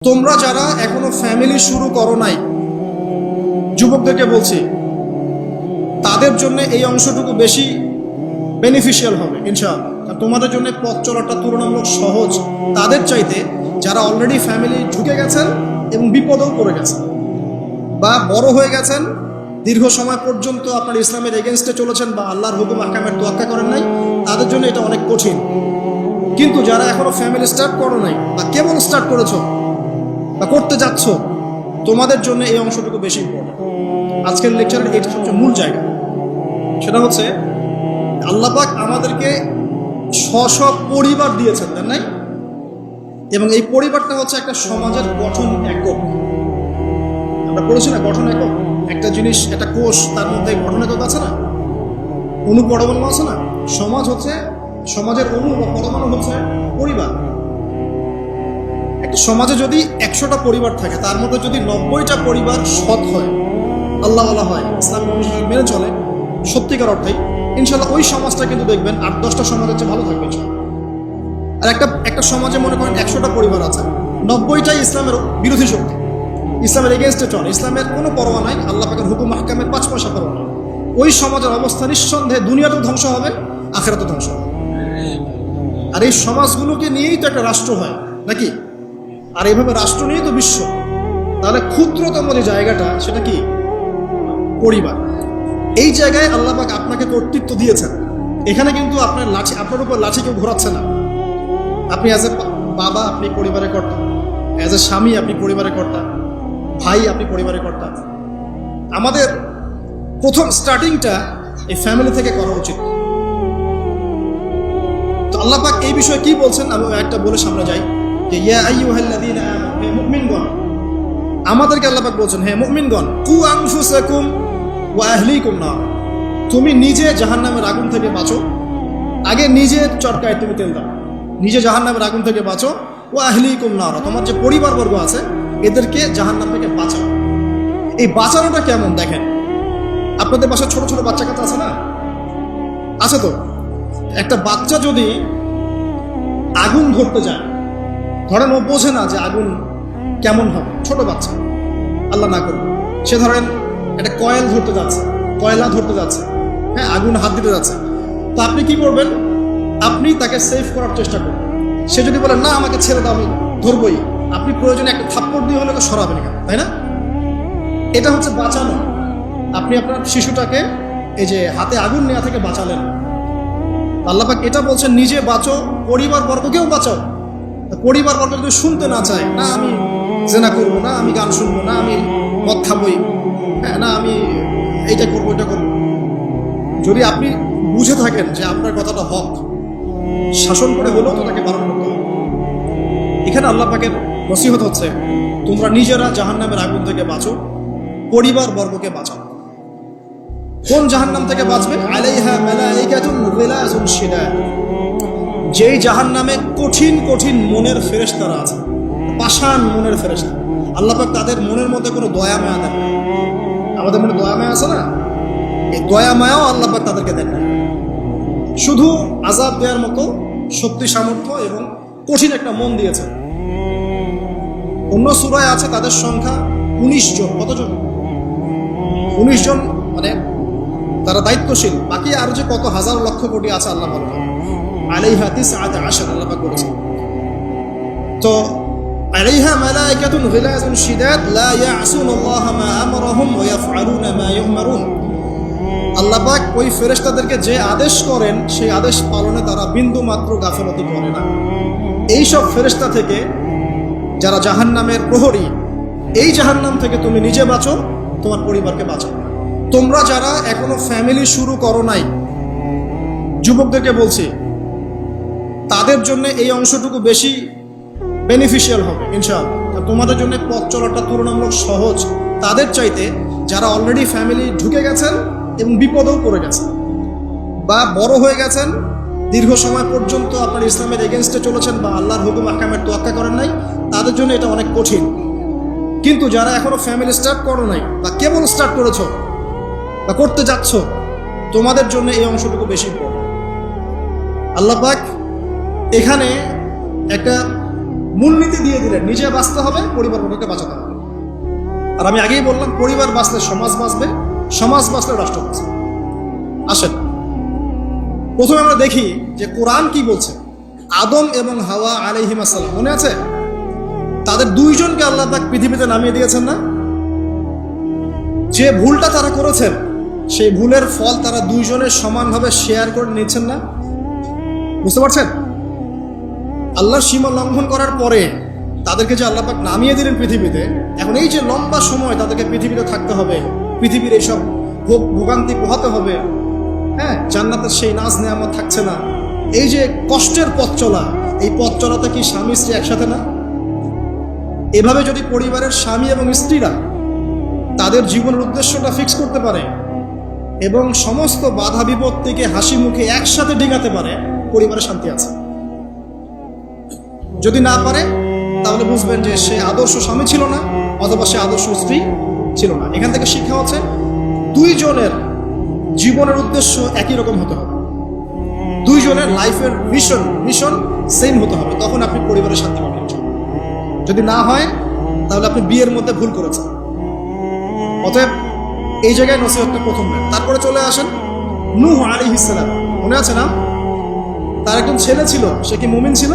তোমরা যারা এখনো ফ্যামিলি শুরু করো নাই, যুবকদেরকে বলছি, তাদের জন্য এই অংশটুকু বেশি বেনিফিশিয়াল হবে ইনশাআল্লাহ। কারণ তোমাদের জন্য পথ চলাটা তুলনামূলক সহজ তাদের চাইতে যারা অলরেডি ফ্যামিলি ঢুকে গেছেন এবং বিপদেও পড়ে গেছেন, বা বড় হয়ে গেছেন, দীর্ঘ সময় পর্যন্ত আপনার ইসলামের এগেনস্টে চলেছেন বা আল্লাহর হুকুম আহকামের তোয়াক্কা করেন নাই, তাদের জন্য এটা অনেক কঠিন। কিন্তু যারা এখনো ফ্যামিলি স্টার্ট করো নাই বা কেবল স্টার্ট করেছো বা করতে যাচ্ছ, তোমাদের জন্য এই অংশটুকু বেশি ইম্পর্টেন্ট। আজকের লেকচারের এটা সবচেয়ে মূল জায়গা। সেটা হচ্ছে আল্লাহ পাক আমাদেরকে স্ব পরিবার দিয়েছেন, তাই নাই? এবং এই পরিবারটা হচ্ছে একটা সমাজের গঠন একক। আমরা পড়েছি না গঠন একক, একটা জিনিস, একটা কোষ, তার মধ্যে গঠন একক আছে না, অণু পরমাণু আছে না। সমাজ হচ্ছে, সমাজের অণু বা পরমাণু হচ্ছে পরিবার। একটা সমাজে যদি 100টা পরিবার থাকে, তার মধ্যে যদি 90টা পরিবার সৎ হয়, আল্লাহওয়ালা হয়, ইসলাম অনুশাসন মেনে চলে সত্যিকার অর্থেই, ইনশাল্লাহ ওই সমাজটা কিন্তু দেখবেন 8-10টা সমাজের চেয়ে ভালো থাকবে। আর একটা সমাজে মনে করেন 100টা পরিবার আছে, 90টাই ইসলামের বিরোধী শক্তি, ইসলামের এগেনস্টে চলে, ইসলামের কোনো পরোয়া নাই, আল্লাহ পাকের হুকুম মাহকামের 5 পয়সা পরোয়া নাই। ওই সমাজের অবস্থা নিঃসন্দেহে দুনিয়াতেও ধ্বংস হবে, আখিরাতেও ধ্বংস হবে। আর এই সমাজগুলোকে নিয়েই তো একটা রাষ্ট্র হয় নাকি? আর এইভাবে রাষ্ট্র নিয়েই তো বিশ্ব। তাহলে ক্ষুদ্রতম যে জায়গাটা, সেটা কি? পরিবার। এই জায়গায় আল্লাহ পাক আপনাকে কর্তৃত্ব দিয়েছেন। এখানে কিন্তু আপনার উপর লাঠি কেউ ঘোরাচ্ছে না। আপনি অ্যাজ এ বাবা, আপনি পরিবারের কর্তা, অ্যাজ এ স্বামী আপনি পরিবারের কর্তা, ভাই আপনি পরিবারের কর্তা। আমাদের প্রথম স্টার্টিংটা এই ফ্যামিলি থেকে করা উচিত। তো আল্লাহ পাক এই বিষয়ে কি বলছেন আমি একটা বলে সামনে যাই, যে ইয়া আইয়ুহাল্লাযীনা আমানু, হে মুমিনগণ, আমাদেরকে আল্লাহ পাক বলছেন, হে মুমিনগণ, কু আনফুসাকুম ওয়া আহলিকুম নার, তুমি নিজে জাহান্নামের আগুন থেকে বাঁচো। আগে নিজের চরকায় তুমি তেল দাও, নিজে জাহান্নামের আগুন থেকে বাঁচো। ওয়া আহলিকুম নার, তোমার যে পরিবারবর্গ আছে এদেরকে জাহান্নাম থেকে বাঁচাও। এই বাঁচানোটা কেমন দেখেন, আপনাদের বাসায় ছোট ছোট বাচ্চা কাচ্চা আছে না? আছে তো? একটা বাচ্চা যদি আগুন ধরতে যায়, ধরেন ও বোঝে না যে আগুন কেমন হবে, ছোট বাচ্চা, আল্লাহ না করবে, সে ধরেন একটা কয়েল ধরতে যাচ্ছে, কয়লা ধরতে যাচ্ছে, হ্যাঁ, আগুন হাত দিতে যাচ্ছে, তো আপনি কি করবেন? আপনি তাকে সেভ করার চেষ্টা করবেন। সে যদি বলে না আমাকে ছেড়ে দাও, আমি ধরবই, আপনি প্রয়োজনে একটা থাপ্পড় দিয়ে হলে সরাবেন কেন, তাই না? এটা হচ্ছে বাঁচানো। আপনি আপনার শিশুটাকে এই যে হাতে আগুন নেওয়া থেকে বাঁচালেন। আল্লাহ পাক এটা বলছেন, নিজে বাঁচো, পরিবার বর্গকেও বাঁচাও। পরিবার বর্গ যদি শুনতে না চায়, না আমি জেনা করবো, না আমি গান শুনবো, না আমি মদ খাবই, হ্যাঁ, না আমি এইটা করবো, এটা করবো, যদি আপনি বুঝে থাকেন যে আপনার কথাটা হক, শাসন করে হলেও তো তাকে বারণ করতে হবে। এখানে আল্লাহ পাকের নসিহত হচ্ছে, তোমরা নিজেরা জাহান্নামের আগুন থেকে বাঁচো, পরিবার বর্গকে বাঁচাও। কোন জাহান্নাম থেকে বাঁচবে? আলাইহা মালাইকাতুন গিলাযুন শিদাদ, যেই জাহান্নামে কঠিন কঠিন মনের ফেরেশতারা আছে, পাষাণ মনের ফেরেশতা। আল্লাহ পাক তাদের মনের মধ্যে কোনো দয়া মায়া দেন না। আমাদের মনে দয়া মায়া আছে না? এই দয়া মায়াও আল্লাহ পাক তাদেরকে দেন না। শুধু আযাব দেওয়ার মতো শক্তি, সামর্থ্য এবং কঠিন একটা মন দিয়েছে। অন্য সূরায় আছে তাদের সংখ্যা 19 জন। কতজন? 19 জন, মানে তারা দায়িত্বশীল। বাকি আরো যে কত হাজার লক্ষ কোটি আছে আল্লাহ বলেন, আলাইহা 19 আল্লাহ পাক বলেছেন। তো আলাইহা মালাইকাতুন গিলাযুন শিদাদ লা ইয়াসুনাল্লাহা মা আমারহুম ওয়া ইয়াফআলুনা মা ইউমারুন। আল্লাহ পাক ওই ফেরেশতাদেরকে যে আদেশ করেন সেই আদেশ পালনে তারা বিন্দু মাত্র গাফিলতি করে না। এই সব ফেরেশতা থেকে যারা জাহান্নামের প্রহরী, এই জাহান্নাম থেকে তুমি নিজে বাঁচো, তোমার পরিবারকে বাঁচাও। তোমরা যারা এখনো ফ্যামিলি শুরু করো নাই, যুবকদেরকে বলছি, তাদের জন্য এই অংশটুকু বেশি বেনিফিশিয়াল হবে ইনশাআল্লাহ। তোমাদের জন্য পথ চলাটা তুলনামূলক সহজ তাদের চাইতে যারা অলরেডি ফ্যামিলি ঢুকে গেছেন এবং বিপদেও পড়ে গেছেন, বা বড় হয়ে গেছেন, দীর্ঘ সময় পর্যন্ত আপনার ইসলামের এগেনস্টে চলেছেন বা আল্লাহর হুকুম আহকামের তোয়াক্কা করেন নাই, তাদের জন্য এটা অনেক কঠিন। কিন্তু যারা এখনো ফ্যামিলি স্টার্ট করো নাই বা কেবল স্টার্ট করেছো বা করতে যাচ্ছ, তোমাদের জন্য এই অংশটুকু বেশি ইম্পর্টেন্ট। আল্লাহ পাক এখানে একটা মূলনীতি দিয়ে দিলেন, নিজে বাঁচতে হবে, পরিবারকে বাঁচাতে হবে। আর আমি আগেই বললাম, পরিবার বাঁচলে সমাজ বাঁচবে, সমাজ বাঁচলে রাষ্ট্র বাঁচবে। আসেন প্রথমে আমরা দেখি যে কোরআন কি বলছে। আদম এবং হাওয়া আলাইহিস সালাম, মনে আছে? তাদের দুইজনকে আল্লাহ পাক পৃথিবীতে নামিয়ে দিয়েছেন না? যে ভুলটা তারা করেছেন সেই ভুলের ফল তারা দুইজনে সমানভাবে শেয়ার করে নিচ্ছেন না? বুঝতে পারছেন? আল্লাহর সীমা লঙ্ঘন করার পরে তাদেরকে যে আল্লাহ পাক নামিয়ে দিলেন পৃথিবীতে, এখন এই যে লম্বা সময় তাদেরকে পৃথিবীতে থাকতে হবে, পৃথিবীর এইসব ভোগান্তি পোহাতে হবে, হ্যাঁ, জান্নাতের সেই নাজ নেয়ামত থাকছে না, এই যে কষ্টের পথ চলা, এই পথ চলাতে কি স্বামী স্ত্রী একসাথে না? এভাবে যদি পরিবারের স্বামী এবং স্ত্রীরা তাদের জীবনের উদ্দেশ্যটা ফিক্স করতে পারে এবং সমস্ত বাধা বিপত্তিকে হাসি মুখে একসাথে ডিঙাতে পারে, পরিবারে শান্তি আছে। যদি না পারে তাহলে বুঝবেন যে সে আদর্শ স্বামী ছিল না, অথবা সে আদর্শ স্ত্রী ছিল না। এখান থেকে শিক্ষা হচ্ছে দুইজনের জীবনের উদ্দেশ্য একই রকম হতে হবে, দুইজনের লাইফের মিশন সেম হতে হবে, তখন আপনি পরিবারের শান্তি পাবেন। যদি না হয় তাহলে আপনি বিয়ের মধ্যে ভুল করেছেন। অতএব এই জায়গায় নসিহতটা প্রথম নেন। তারপরে চলে আসেন নূহ আলাইহিস সালাম, মনে আছে না? তার একজন ছেলে ছিল, সে কি মুমিন ছিল?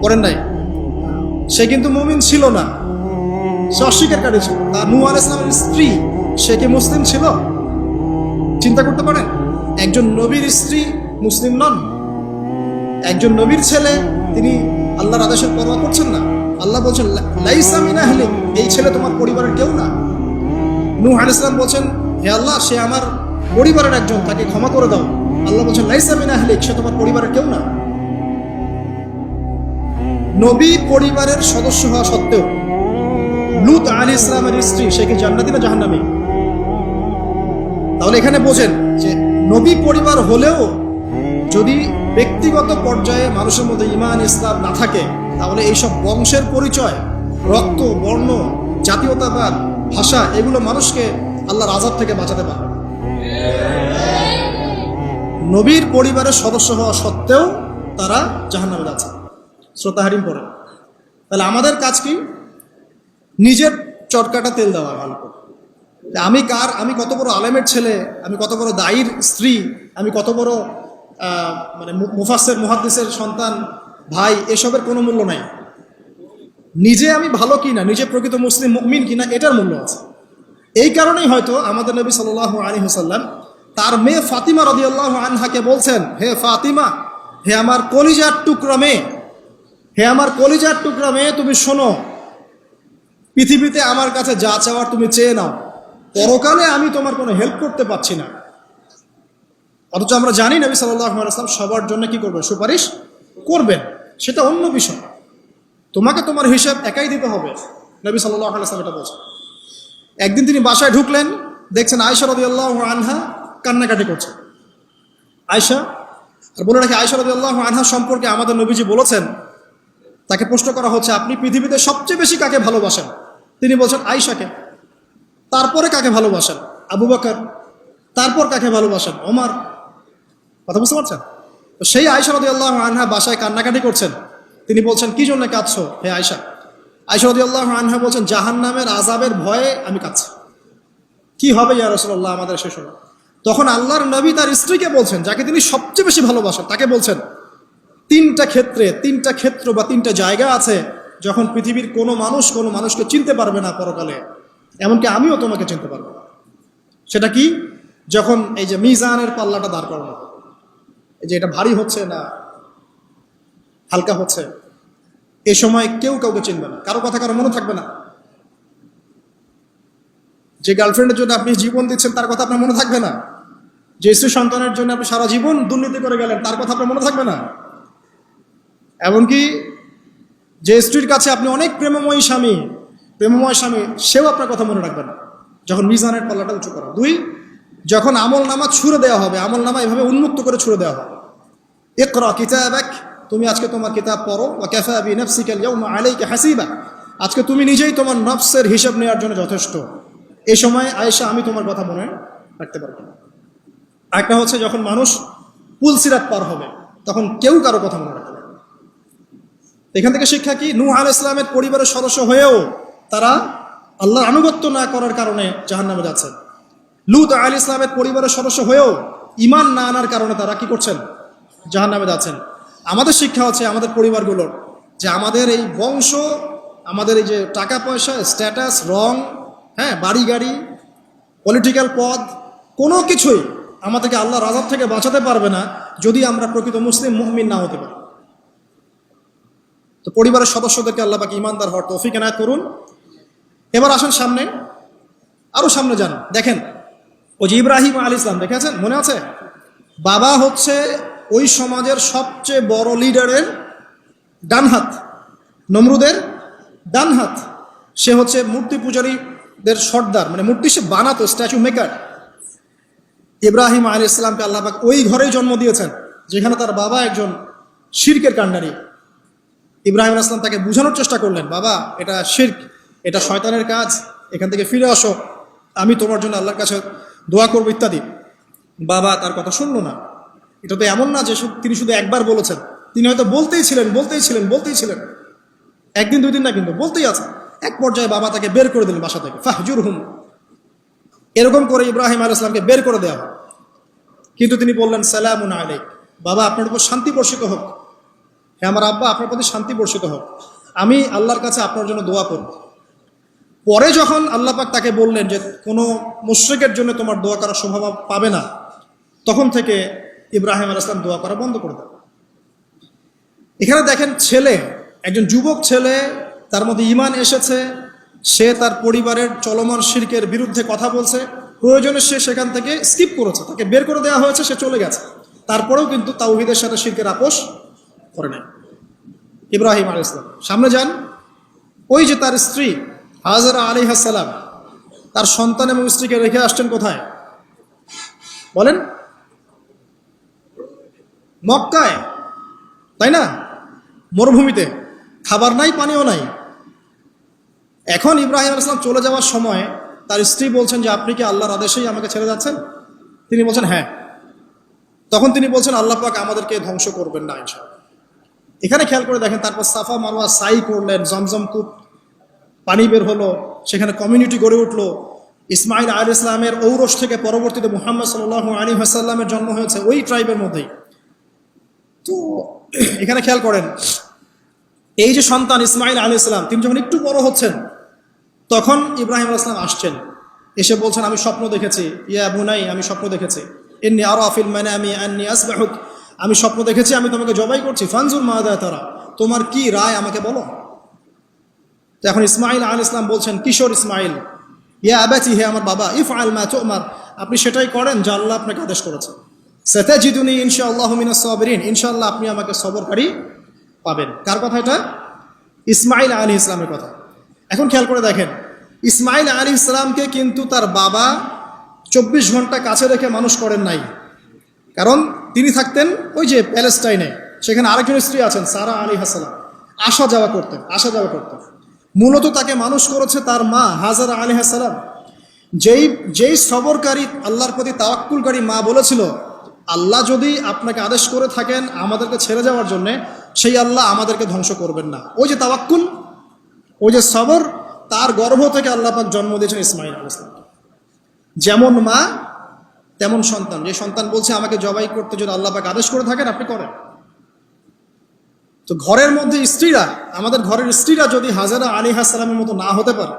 করেন নাই? সে কিন্তু মুমিন ছিল না, সে অস্বীকারী ছিল। তার নূহ আলাইহিস সালামের স্ত্রী, সে কি মুসলিম ছিল? চিন্তা করতে পারেন, একজন নবীর স্ত্রী মুসলিম নন, একজন নবীর ছেলে, তিনি আল্লাহর আদেশের পরোয়া করছেন না। আল্লাহ বলছেন লাইসা মিন আহলিক, এই ছেলে তোমার পরিবারের কেউ না। নূহ আলাইহিস সালাম বলছেন, হে আল্লাহ, সে আমার পরিবারের একজন, তাকে ক্ষমা করে দাও। আল্লাহ বলছেন লাইসা মিন আহলিক, সে তোমার পরিবারের কেউ না। নবী পরিবারের সদস্য হওয়া সত্ত্বেও লূত আলাইহিস সালামের স্ত্রী, সে কি জান্নাতি না জাহান্নামী? তাহলে এখানে বোঝেন যে নবী পরিবার হলেও যদি ব্যক্তিগত পর্যায়ে মানুষের মধ্যে ঈমান ইসলাম না থাকে, তাহলে এইসব বংশের পরিচয়, রক্ত, বর্ণ, জাতীয়তাবাদ, ভাষা, এগুলো মানুষকে আল্লাহর আযাব থেকে বাঁচাতে পারে। নবীর পরিবারের সদস্য হওয়া সত্ত্বেও তারা জাহান্নামে যাচ্ছে, শ্রোতা হারিম পড়ে। তাহলে আমাদের কাজ কি? নিজের চটকাটা তেল দেওয়া ভালো করে। আমি কত বড় আলেমের ছেলে, আমি কত বড় দায়ীর স্ত্রী, আমি কত বড় মানে মুফাসসির মুহাদ্দিসের সন্তান, ভাই, এসবের কোনো মূল্য নাই। নিজে আমি ভালো কিনা, নিজে প্রকৃত মুসলিম মুমিন কিনা, এটার মূল্য আছে। এই কারণেই হয়তো আমাদের নবী সাল্লাল্লাহু আলাইহি ওয়াসাল্লাম তার মেয়ে ফাতিমা রাদিয়াল্লাহু আনহাকে বলছেন, হে ফাতিমা, হে আমার কলিজার টুকরা মেয়ে, হে আমার কলিজার টুকরা মেয়ে, তুমি শোনো, পৃথিবীতে আমার কাছে যা চাওয়ার তুমি চেয়ে নাও, পরকালে আমি তোমার কোনো হেল্প করতে পারছি না। অথচ আমরা জানি নবী সাল্লাল্লাহু আলাইহি ওয়াসাল্লাম সবার জন্য কি করবেন? সুপারিশ করবেন, সেটা অন্য বিষয়। তোমাকে তোমার হিসাব একাই দিতে হবে, নবী সাল্লাল্লাহু আলাইহি ওয়াসাল্লাম এটা বলছেন। একদিন তিনি বাসায় ঢুকলেন, দেখছেন আয়েশা রাদিয়াল্লাহু আনহা কান্নাকাটি করছে। আয়েশা, আর বলে রাখি, আয়েশা রাদিয়াল্লাহু আনহা সম্পর্কে আমাদের নবীজি বলেছেন, তাকে প্রশ্ন করা হচ্ছে, আপনি পৃথিবীতে সবচেয়ে বেশি কাকে ভালোবাসেন? তিনি বলছেন আয়েশাকে। তারপরে কাকে ভালোবাসেন? আবু বকর। তারপর কাকে ভালোবাসেন? ওমর। কথা বুঝতে পারছেন? তো সেই আয়েশা রাদিয়াল্লাহু আনহা বাসায় কান্নাকাটি করছেন। তিনি বলছেন, কি জন্য কাঁদছো হে আয়েশা? আয়েশা রাদিয়াল্লাহু আনহা বলছেন, জাহান্নামের আযাবের ভয়ে আমি কাঁদছি। কি হবে ইয়া রাসূলুল্লাহ আমাদের শেষ হলো? তখন আল্লাহর নবী তার স্ত্রীকে বলছেন, যাকে তিনি সবচেয়ে বেশি ভালোবাসেন, তাকে বলছেন, তিনটা ক্ষেত্র বা তিনটা জায়গা আছে যখন পৃথিবীর কোনো মানুষকে চিনতে পারবে না পরকালে, এমনকি আমিও তোমাকে চিনতে পারবো না। সেটা কি? যখন এই যে মিজানের পাল্লাটা দাঁড় করানো, এই যে এটা ভারী হচ্ছে না হালকা হচ্ছে, এ সময় কেউ কাউকে চিনবে না, কারো কথা কারো মনে থাকবে না। যে গার্লফ্রেন্ডের জন্য আপনি জীবন দিচ্ছেন তার কথা আপনার মনে থাকবে না। যে স্ত্রী সন্তানের জন্য আপনি সারা জীবন দুর্নীতি করে গেলেন তার কথা আপনার মনে থাকবে না। এমনকি যে স্ত্রীর কাছে আপনি অনেক প্রেমময় স্বামী, সেও আপনার কথা মনে রাখবে না যখন মিজানের পাল্লাটা উঁচু করা। দুই, যখন আমল নামা ছুড়ে দেওয়া হবে, আমল নামা এভাবে উন্মুক্ত করে ছুড়ে দেওয়া হবে, ইকরা কিতাবাক, তুমি আজকে তোমার কিতাব পড়ো, ওয়া কাফা বিনাফসিকা আল-ইয়াওমা আলাইকা হাসিবা, আজকে তুমি নিজেই তোমার নফসের হিসাব নেওয়ার জন্য যথেষ্ট। এই সময় আয়েশা, আমি তোমার কথা মনে রাখতে পারবো না। একটা হচ্ছে যখন মানুষ পুলসিরাত পার হবে, তখন কেউ কারো কথা মনে রাখতে পারবে না। এখান থেকে শিক্ষা কি? নূহ আলাইহিস সালামের পরিবারের সদস্য হয়েও তারা আল্লাহর আনুগত্য না করার কারণে জাহান্নামে যাচ্ছেন। লূত আলাইহিস সালামের পরিবারের সদস্য হয়েও ঈমান না আনার কারণে তারা কি করছেন? জাহান্নামে যাচ্ছেন। আমাদের শিক্ষা হচ্ছে আমাদের পরিবারগুলোর যে আমাদের এই বংশ, আমাদের এই যে টাকা পয়সা, স্ট্যাটাস, রং, হ্যাঁ, বাড়ি গাড়ি, পলিটিক্যাল পদ, কোনো কিছুই আমাদেরকে আল্লাহর আযাব থেকে বাঁচাতে পারবে না যদি আমরা প্রকৃত মুসলিম মুমিন না হতে পারি। তো পরিবারের সদস্যদেরকে আল্লাহ পাক ঈমানদার হওয়ার তৌফিক এনায়েত করুন। এবার আসেন সামনে, আরো সামনে যান। দেখেন ওই যে ইব্রাহিম আলাইহিস সালাম, দেখেছেন, মনে আছে? বাবা হচ্ছে ওই সমাজের সবচেয়ে বড় লিডারের ডান হাত, নমরুদের ডান হাত। সে হচ্ছে মূর্তি পূজারীদের সর্দার, মানে মূর্তি সে বানাতো, স্ট্যাচু মেকার। ইব্রাহিম আলাইহিস সালামকে আল্লাহ পাক ওই ঘরেই জন্ম দিয়েছেন যেখানে তার বাবা একজন শিরকের কাণ্ডারি। ইব্রাহিম আলাইহিস সালাম তাকে বোঝানোর চেষ্টা করলেন, বাবা এটা শিরক, এটা শয়তানের কাজ, এখান থেকে ফিরে আসো, আমি তোমার জন্য আল্লাহর কাছে দোয়া করবো ইত্যাদি। বাবা তার কথা শুনলো না। এটা তো এমন না যে তিনি শুধু একবার বলেছেন, তিনি হয়তো বলতেই ছিলেন, একদিন দুই দিন না, কিন্তু বলতেই আছে। এক পর্যায়ে বাবা তাকে বের করে দিলেন বাসা থেকে, ফাহজুরহুম, এরকম করে ইব্রাহিম আলাইহিস সালামকে বের করে দেওয়া হয়। কিন্তু তিনি বললেন, সালামুন আলাইক, বাবা আপনার উপর শান্তি বর্ষিত হোক, হ্যাঁ আমার আব্বা আপনার প্রতি শান্তি বর্ষিত হোক, আমি আল্লাহর কাছে আপনার জন্য দোয়া করব। পরে যখন আল্লাহ পাক তাকে বললেন যে কোনো মুশরিকের জন্য তোমার দোয়া করার সম্ভাবনা পাবে না, তখন থেকে ইব্রাহিম আলাইহিস সালাম দোয়া করা বন্ধ করে দেন। এখানে দেখেন, ছেলে, একজন যুবক ছেলে, তার মধ্যে ঈমান এসেছে, সে তার পরিবারের চলমান শিরকের বিরুদ্ধে কথা বলছে, প্রয়োজনে সে সেখান থেকে স্কিপ করেছে, তাকে বের করে দেওয়া হয়েছে, সে চলে গেছে, তারপরেও কিন্তু তাওহীদের সাথে শিরকের আপোষ করে নাই ইব্রাহিম আলাইহিস সালাম। সামনে যান, ওই যে তার স্ত্রী হাজেরা আলাইহিস সালাম তার সন্তান এবং স্ত্রীকে রেখে আসছেন কোথায় বলেন? মক্কায়, তাই না? মরুভূমিতে, খাবার নাই, পানিও নাই। এখন ইব্রাহিম আলাইহিস সালাম চলে যাওয়ার সময় তার স্ত্রী বলছেন যে আপনি কি আল্লাহর আদেশেই আমাকে ছেড়ে যাচ্ছেন? তিনি বলছেন হ্যাঁ। তখন তিনি বলছেন আল্লাহ পাক আমাদেরকে ধ্বংস করবেন না ইনশাআল্লাহ। এখানে খেয়াল করে দেখেন, তারপর সাফা মারওয়া সাই করলেন, জমজম কূপ পানি বের হলো, সেখানে কমিউনিটি গড়ে উঠলো। ইসমাইল আলাইহিস সালামের ঔরস থেকে পরবর্তীতে মুহাম্মদ সাল্লাল্লাহু আলাইহি ওয়াসাল্লামের জন্ম হয়েছে ওই ট্রাইবের মধ্যেই। তো এখানে খেয়াল করেন, এই যে সন্তান ইসমাইল আলাইহিস সালাম, তিনি যখন একটু বড় হচ্ছেন তখন ইব্রাহিম আলাইহিস সালাম আসছেন, এসে বলছেন আমি স্বপ্ন দেখেছি, ইয়া বুনাই, আমি স্বপ্ন দেখেছি, ইন্নী আরা ফিল মানামি আন্নী আসবাহুক, আমি স্বপ্ন দেখেছি আমি তোমাকে জবাই করছি, ফানজুর মাযা তারা, তোমার কি রায় আমাকে বলো। তো এখন ইসমাইল আলাইহিস সালাম বলছেন, কিশোর ইসমাইল, ইয়া আবাতি, হে আমার বাবা, ইফআল মা তুমার, আপনি সেটাই করেন যা আল্লাহ আপনাকে আদেশ করেছেন। সাতাজিদুনি ইনশাআল্লাহু মিনাস সাবিরিন, ইনশাআল্লাহ আপনি আমাকে সবরকারী পাবেন। কার কথা এটা? ইসমাইল আলাইহিস সালামের কথা। এখন খেয়াল করে দেখেন, ইসমাইল আলাইহিস সালামকে কিন্তু তার বাবা 24 ঘন্টা কাছে রেখে মানুষ করেন নাই। কারণ তিনি থাকতেন ওই যে প্যালেস্টাইনে, সেখানে আরেকজন স্ত্রী আছেন সারা আলাইহিস সালাম, আসা যাওয়া করতেন। মূলত তাকে মানুষ করেছে তার মা হাজেরা আলাইহিস সালাম, যেই সবরকারী, আল্লাহর প্রতি তাওয়াক্কুলকারী মা বলেছিল আল্লাহ যদি আপনাকে আদেশ করে থাকেন আমাদেরকে ছেড়ে যাওয়ার জন্য, সেই আল্লাহ আমাদেরকে ধ্বংস করবেন না। ওই যে তাওয়াক্কুল, ওই যে সবর, তার গর্ভ থেকে আল্লাহ পাক জন্ম দিয়েছেন ইসমাইল আলাইহিস সালাম। যেমন মা তেমন সন্তান, যে সন্তান বলছে আমাকে জবাই করতে যদি আল্লাহ পাক আদেশ করে থাকেন আপনি করেন। তো ঘরের মধ্যে স্ত্রীরা, আমাদের ঘরের স্ত্রীরা যদি হাজেরা আলাইহিস সালামের মতো না হতে পারে,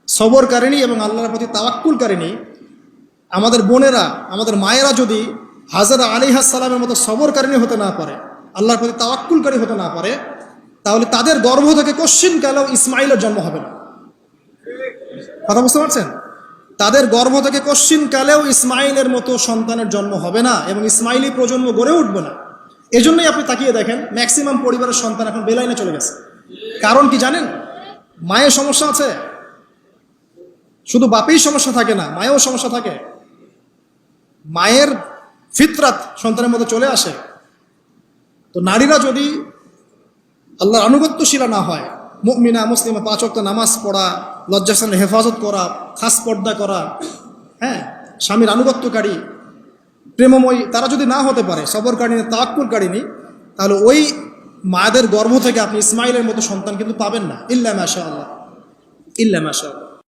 সবরকারিনী এবং আল্লাহর প্রতি তাওয়াক্কুলকারিনী, আমাদের বোনেরা, আমাদের মায়েরা যদি হাজেরা আলাইহিস সালামের মতো সবরকারিনী হতে না পারে, আল্লাহর প্রতি তাওয়াক্কুলকারী হতে না পারে, তাহলে তাদের গর্ভ থেকে কশ্চিনকালেও ইসমাইলের জন্ম হবে না। কথা বুঝতে পারছেন? তাদের গর্ভ থেকে কশ্চিনকালেও ইসমাইলের মতো সন্তানের জন্ম হবে না এবং ইসমাইলি প্রজন্ম গড়ে উঠবে না। এজন্যই আপনি তাকিয়ে দেখেন, ম্যাক্সিমাম পরিবারের সন্তান এখন বেলাইনে চলে গেছে। কারণ কি জানেন? মায়ের সমস্যা আছে। শুধু বাপেই সমস্যা থাকে না, মায়েও সমস্যা থাকে। মায়ের ফিতরাত সন্তানের মধ্যে চলে আসে। তো নারীরা যদি আল্লাহর আনুগত্যশীলা না হয়, মুমিনা মুসলিমা, 5 ওয়াক্ত নামাজ পড়া, লজ্জাস্থানের হেফাজত করা, খাস পর্দা করা, হ্যাঁ, স্বামীর আনুগত্যকারী, প্রেমময়ী, তারা যদি না হতে পারে, সবরকারিনী, তাওয়াক্কুলকারিনী, তাহলে ওই মায়েদের গর্ভ থেকে আপনি ইসমাইলের মতো সন্তান কিন্তু পাবেন না, ইল্লা মাশাআল্লাহ, ইল্লা মাশাআল্লাহ।